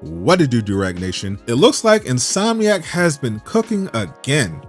What it do, Durag Nation? It looks like Insomniac has been cooking again.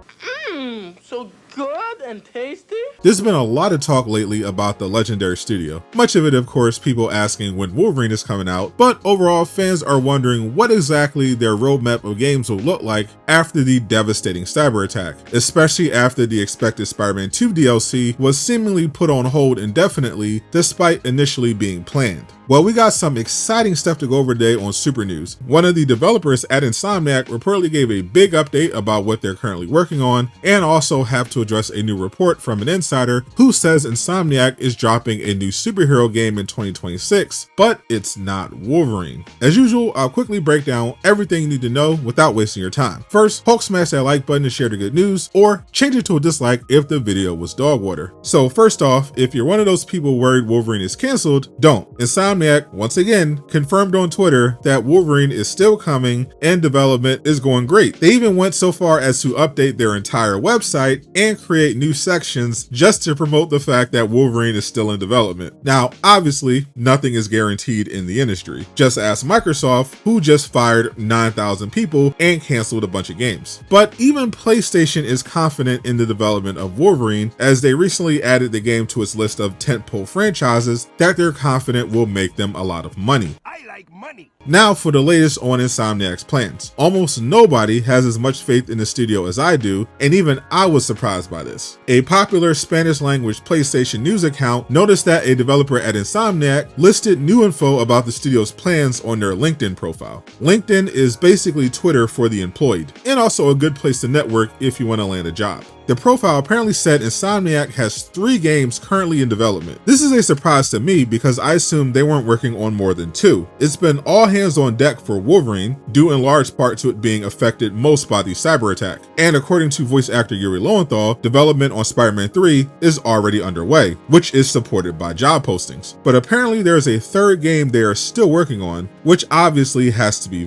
So good and tasty? There's been a lot of talk lately about the legendary studio. Much of it, of course, people asking when Wolverine is coming out, but overall fans are wondering what exactly their roadmap of games will look like after the devastating cyber attack, especially after the expected Spider-Man 2 DLC was seemingly put on hold indefinitely despite initially being planned. Well, we got some exciting stuff to go over today on Super News. One of the developers at Insomniac reportedly gave a big update about what they're currently working on, and also have to address a new report from an insider who says Insomniac is dropping a new superhero game in 2026, but it's not Wolverine. As usual, I'll quickly break down everything you need to know without wasting your time. First, Hulk smash that like button to share the good news, or change it to a dislike if the video was dog water. So first off, if you're one of those people worried Wolverine is canceled, don't. Insomniac once again confirmed on Twitter that Wolverine is still coming and development is going great. They even went so far as to update their entire website and create new sections just to promote the fact that Wolverine is still in development. Now, obviously, nothing is guaranteed in the industry. Just ask Microsoft, who just fired 9,000 people and canceled a bunch of games. But even PlayStation is confident in the development of Wolverine, as they recently added the game to its list of tentpole franchises that they're confident will make them a lot of money. I like money. Now for the latest on Insomniac's plans. Almost nobody has as much faith in the studio as I do, and even I was surprised by this. A popular Spanish language PlayStation news account noticed that a developer at Insomniac listed new info about the studio's plans on their LinkedIn profile. LinkedIn is basically Twitter for the employed, and also a good place to network if you want to land a job. The profile apparently said Insomniac has 3 games currently in development. This is a surprise to me because I assumed they weren't working on more than 2. It's been all hands on deck for Wolverine, due in large part to it being affected most by the cyber attack. And according to voice actor Yuri Lowenthal, development on Spider-Man 3 is already underway, which is supported by job postings. But apparently there's a 3rd game they are still working on, which obviously has to be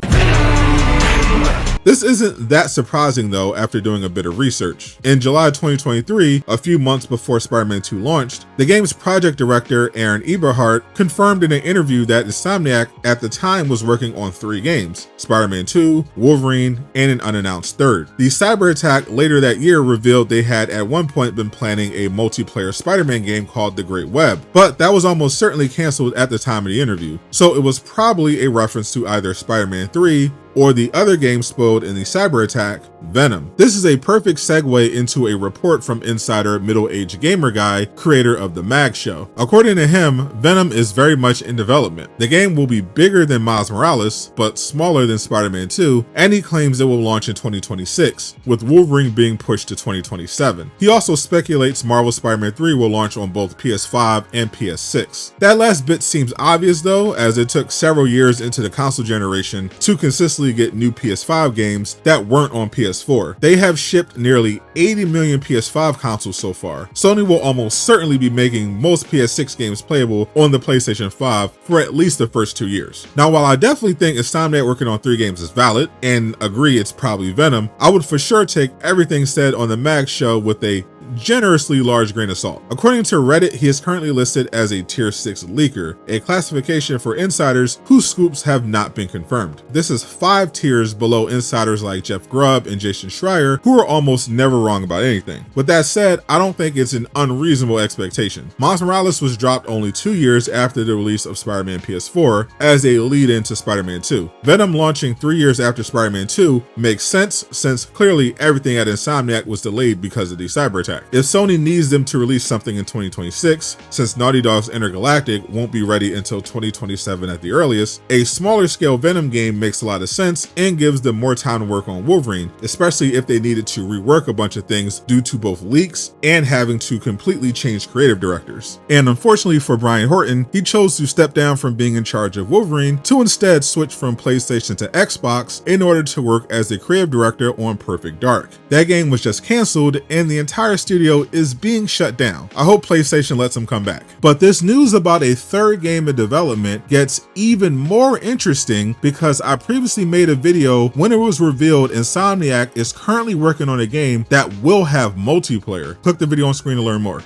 This isn't that surprising though after doing a bit of research. In July 2023, a few months before Spider-Man 2 launched, the game's project director Aaron Eberhardt confirmed in an interview that Insomniac at the time was working on 3 games: Spider-Man 2, Wolverine, and an unannounced 3rd. The cyber attack later that year revealed they had at one point been planning a multiplayer Spider-Man game called The Great Web, but that was almost certainly canceled at the time of the interview. So it was probably a reference to either Spider-Man 3 or the other game spoiled in the cyber attack, Venom. This is a perfect segue into a report from insider middle-aged gamer guy, creator of the Mag Show. According to him, Venom is very much in development. The game will be bigger than Miles Morales, but smaller than Spider-Man 2, and he claims it will launch in 2026, with Wolverine being pushed to 2027. He also speculates Marvel Spider-Man 3 will launch on both PS5 and PS6. That last bit seems obvious though, as it took several years into the console generation to consistently get new PS5 games that weren't on PS4. They have shipped nearly 80 million PS5 consoles so far. Sony will almost certainly be making most PS6 games playable on the PlayStation 5 for at least the first 2 years. Now, while I definitely think Insomniac working on 3 games is valid, and agree it's probably Venom, I would for sure take everything said on the Mag Show with a generously large grain of salt. According to Reddit, he is currently listed as a tier 6 leaker, a classification for insiders whose scoops have not been confirmed. This is 5 tiers below insiders like Jeff Grubb and Jason Schreier, who are almost never wrong about anything. With that said, I don't think it's an unreasonable expectation. Miles Morales was dropped only 2 years after the release of Spider-Man PS4 as a lead-in to Spider-Man 2. Venom launching 3 years after Spider-Man 2 makes sense, since clearly everything at Insomniac was delayed because of the cyber attack. If Sony needs them to release something in 2026, since Naughty Dog's Intergalactic won't be ready until 2027 at the earliest, a smaller scale Venom game makes a lot of sense and gives them more time to work on Wolverine, especially if they needed to rework a bunch of things due to both leaks and having to completely change creative directors. And unfortunately for Brian Horton, he chose to step down from being in charge of Wolverine to instead switch from PlayStation to Xbox in order to work as the creative director on Perfect Dark. That game was just canceled and the entire studio is being shut down. I hope PlayStation lets him come back. But this news about a 3rd game in development gets even more interesting because I previously made a video when it was revealed Insomniac is currently working on a game that will have multiplayer. Click the video on screen to learn more.